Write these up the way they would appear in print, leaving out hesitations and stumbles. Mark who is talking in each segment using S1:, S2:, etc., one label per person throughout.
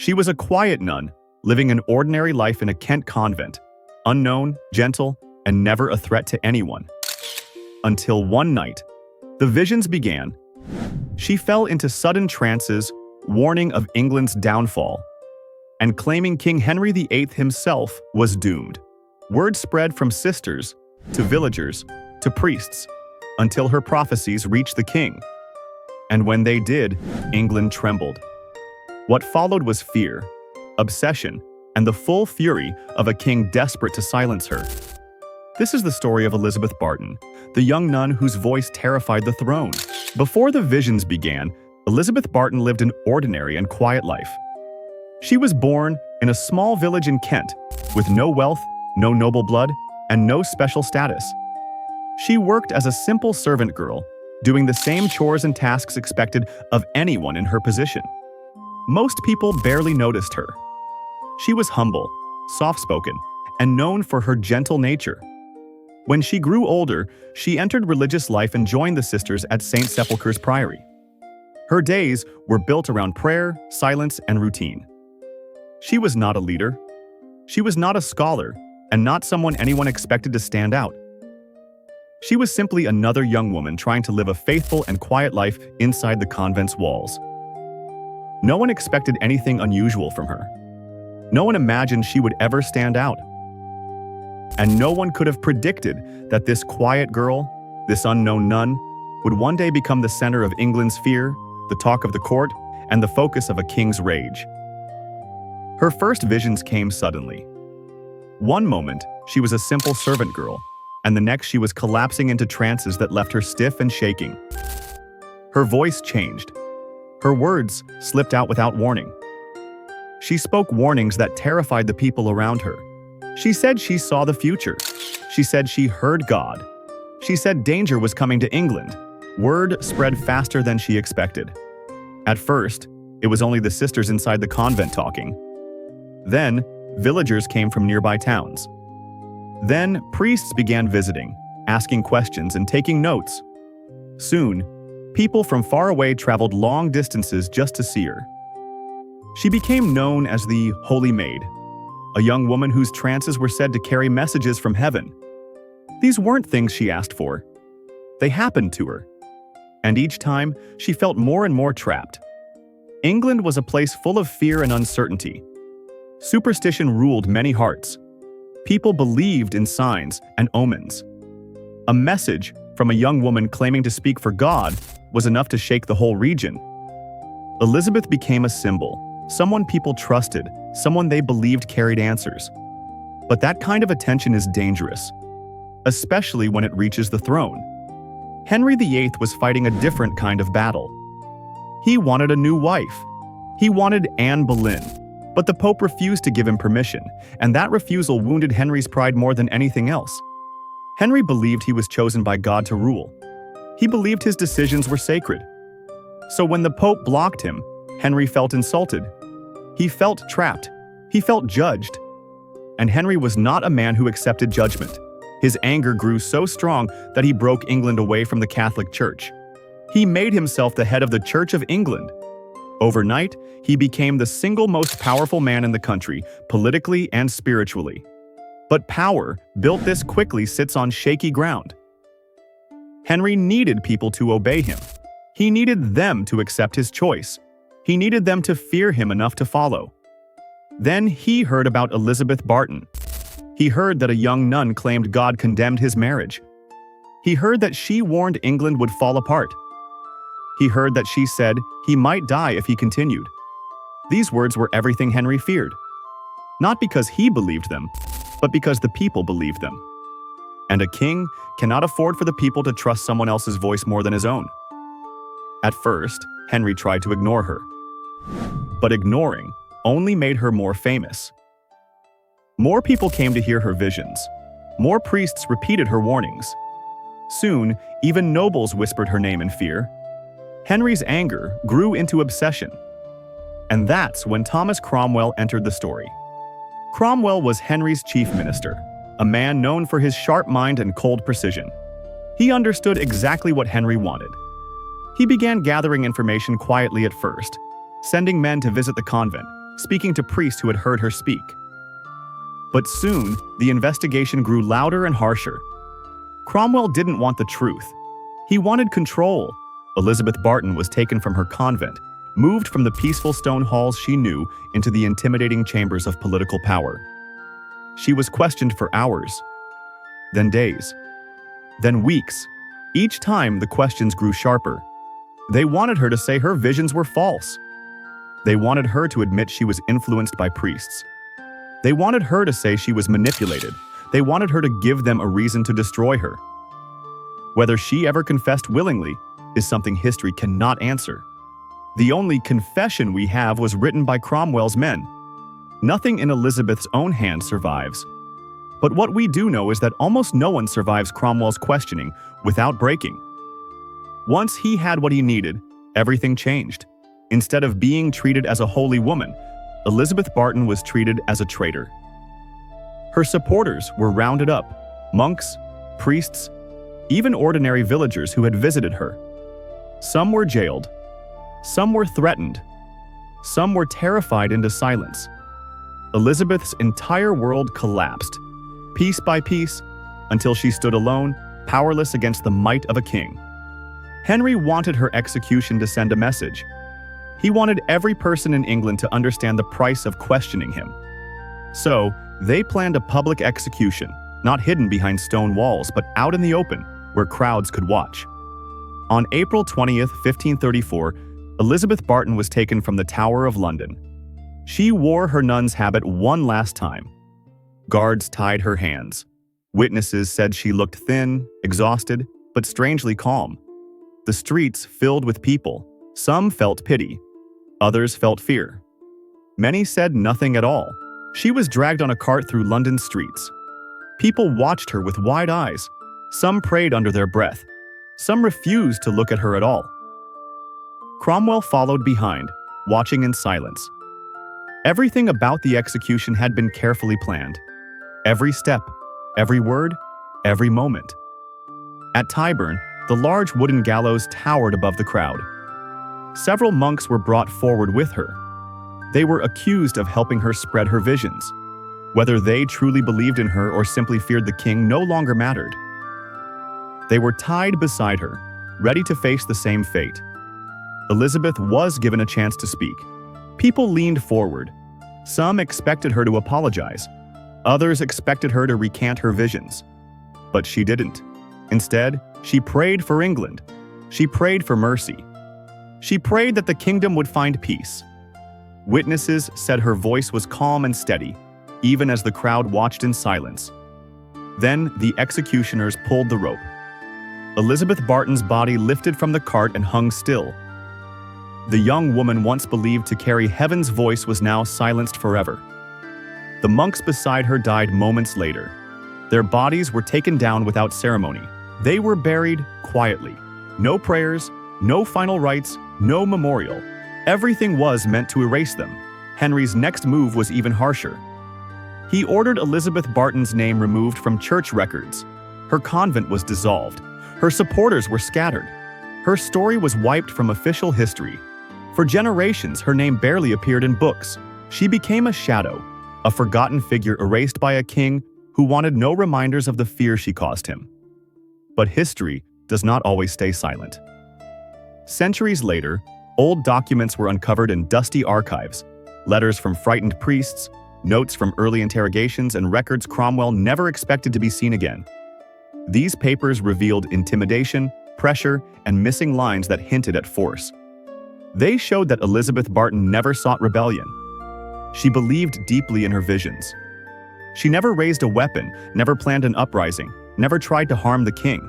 S1: She was a quiet nun, living an ordinary life in a Kent convent, unknown, gentle, and never a threat to anyone. Until one night, the visions began. She fell into sudden trances, warning of England's downfall, and claiming King Henry VIII himself was doomed. Word spread from sisters, to villagers, to priests, until her prophecies reached the king. And when they did, England trembled. What followed was fear, obsession, and the full fury of a king desperate to silence her. This is the story of Elizabeth Barton, the young nun whose voice terrified the throne. Before the visions began, Elizabeth Barton lived an ordinary and quiet life. She was born in a small village in Kent, with no wealth, no noble blood, and no special status. She worked as a simple servant girl, doing the same chores and tasks expected of anyone in her position. Most people barely noticed her. She was humble, soft-spoken, and known for her gentle nature. When she grew older, she entered religious life and joined the sisters at St. Sepulchre's Priory. Her days were built around prayer, silence, and routine. She was not a leader. She was not a scholar, and not someone anyone expected to stand out. She was simply another young woman trying to live a faithful and quiet life inside the convent's walls. No one expected anything unusual from her. No one imagined she would ever stand out. And no one could have predicted that this quiet girl, this unknown nun, would one day become the center of England's fear, the talk of the court, and the focus of a king's rage. Her first visions came suddenly. One moment, she was a simple servant girl, and the next she was collapsing into trances that left her stiff and shaking. Her voice changed. Her words slipped out without warning. She spoke warnings that terrified the people around her. She said she saw the future. She said she heard God. She said danger was coming to England. Word spread faster than she expected. At first, it was only the sisters inside the convent talking. Then, villagers came from nearby towns. Then, priests began visiting, asking questions and taking notes. Soon, people from far away traveled long distances just to see her. She became known as the Holy Maid, a young woman whose trances were said to carry messages from heaven. These weren't things she asked for. They happened to her. And each time, she felt more and more trapped. England was a place full of fear and uncertainty. Superstition ruled many hearts. People believed in signs and omens. A message from a young woman claiming to speak for God was enough to shake the whole region. Elizabeth became a symbol, someone people trusted, someone they believed carried answers. But that kind of attention is dangerous, especially when it reaches the throne. Henry VIII was fighting a different kind of battle. He wanted a new wife. He wanted Anne Boleyn, but the Pope refused to give him permission, and that refusal wounded Henry's pride more than anything else. Henry believed he was chosen by God to rule. He believed his decisions were sacred. So when the Pope blocked him, Henry felt insulted. He felt trapped. He felt judged. And Henry was not a man who accepted judgment. His anger grew so strong that he broke England away from the Catholic Church. He made himself the head of the Church of England. Overnight, he became the single most powerful man in the country, politically and spiritually. But power, built this quickly, sits on shaky ground. Henry needed people to obey him. He needed them to accept his choice. He needed them to fear him enough to follow. Then he heard about Elizabeth Barton. He heard that a young nun claimed God condemned his marriage. He heard that she warned England would fall apart. He heard that she said he might die if he continued. These words were everything Henry feared. Not because he believed them, but because the people believed them. And a king cannot afford for the people to trust someone else's voice more than his own. At first, Henry tried to ignore her. But ignoring only made her more famous. More people came to hear her visions. More priests repeated her warnings. Soon, even nobles whispered her name in fear. Henry's anger grew into obsession. And that's when Thomas Cromwell entered the story. Cromwell was Henry's chief minister, a man known for his sharp mind and cold precision. He understood exactly what Henry wanted. He began gathering information quietly at first, sending men to visit the convent, speaking to priests who had heard her speak. But soon, the investigation grew louder and harsher. Cromwell didn't want the truth. He wanted control. Elizabeth Barton was taken from her convent, moved from the peaceful stone halls she knew into the intimidating chambers of political power. She was questioned for hours, then days, then weeks. Each time, the questions grew sharper. They wanted her to say her visions were false. They wanted her to admit she was influenced by priests. They wanted her to say she was manipulated. They wanted her to give them a reason to destroy her. Whether she ever confessed willingly is something history cannot answer. The only confession we have was written by Cromwell's men. Nothing in Elizabeth's own hand survives. But what we do know is that almost no one survives Cromwell's questioning without breaking. Once he had what he needed, everything changed. Instead of being treated as a holy woman, Elizabeth Barton was treated as a traitor. Her supporters were rounded up, monks, priests, even ordinary villagers who had visited her. Some were jailed, some were threatened, some were terrified into silence. Elizabeth's entire world collapsed, piece by piece, until she stood alone, powerless against the might of a king. Henry wanted her execution to send a message. He wanted every person in England to understand the price of questioning him. So, they planned a public execution, not hidden behind stone walls, but out in the open, where crowds could watch. On April 20th, 1534, Elizabeth Barton was taken from the Tower of London. She wore her nun's habit one last time. Guards tied her hands. Witnesses said she looked thin, exhausted, but strangely calm. The streets filled with people. Some felt pity. Others felt fear. Many said nothing at all. She was dragged on a cart through London's streets. People watched her with wide eyes. Some prayed under their breath. Some refused to look at her at all. Cromwell followed behind, watching in silence. Everything about the execution had been carefully planned. Every step, every word, every moment. At Tyburn, the large wooden gallows towered above the crowd. Several monks were brought forward with her. They were accused of helping her spread her visions. Whether they truly believed in her or simply feared the king no longer mattered. They were tied beside her, ready to face the same fate. Elizabeth was given a chance to speak. People leaned forward. Some expected her to apologize. Others expected her to recant her visions. But she didn't. Instead, she prayed for England. She prayed for mercy. She prayed that the kingdom would find peace. Witnesses said her voice was calm and steady, even as the crowd watched in silence. Then the executioners pulled the rope. Elizabeth Barton's body lifted from the cart and hung still. The young woman once believed to carry heaven's voice was now silenced forever. The monks beside her died moments later. Their bodies were taken down without ceremony. They were buried quietly. No prayers, no final rites, no memorial. Everything was meant to erase them. Henry's next move was even harsher. He ordered Elizabeth Barton's name removed from church records. Her convent was dissolved. Her supporters were scattered. Her story was wiped from official history. For generations, her name barely appeared in books. She became a shadow, a forgotten figure erased by a king who wanted no reminders of the fear she caused him. But history does not always stay silent. Centuries later, old documents were uncovered in dusty archives, letters from frightened priests, notes from early interrogations, and records Cromwell never expected to be seen again. These papers revealed intimidation, pressure, and missing lines that hinted at force. They showed that Elizabeth Barton never sought rebellion. She believed deeply in her visions. She never raised a weapon, never planned an uprising, never tried to harm the king.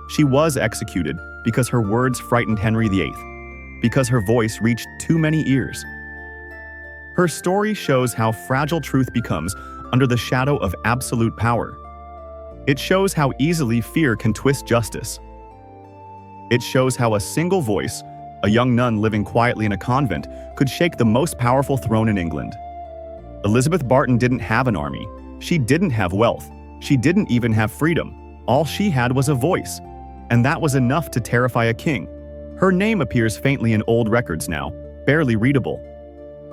S1: She was executed because her words frightened Henry VIII, because her voice reached too many ears. Her story shows how fragile truth becomes under the shadow of absolute power. It shows how easily fear can twist justice. It shows how a single voice, a young nun living quietly in a convent, could shake the most powerful throne in England. Elizabeth Barton didn't have an army. She didn't have wealth. She didn't even have freedom. All she had was a voice, and that was enough to terrify a king. Her name appears faintly in old records now, barely readable.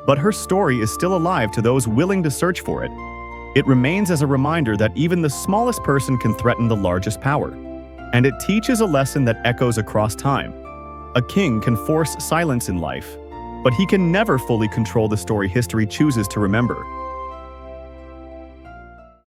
S1: But her story is still alive to those willing to search for it. It remains as a reminder that even the smallest person can threaten the largest power. And it teaches a lesson that echoes across time. A king can force silence in life, but he can never fully control the story history chooses to remember.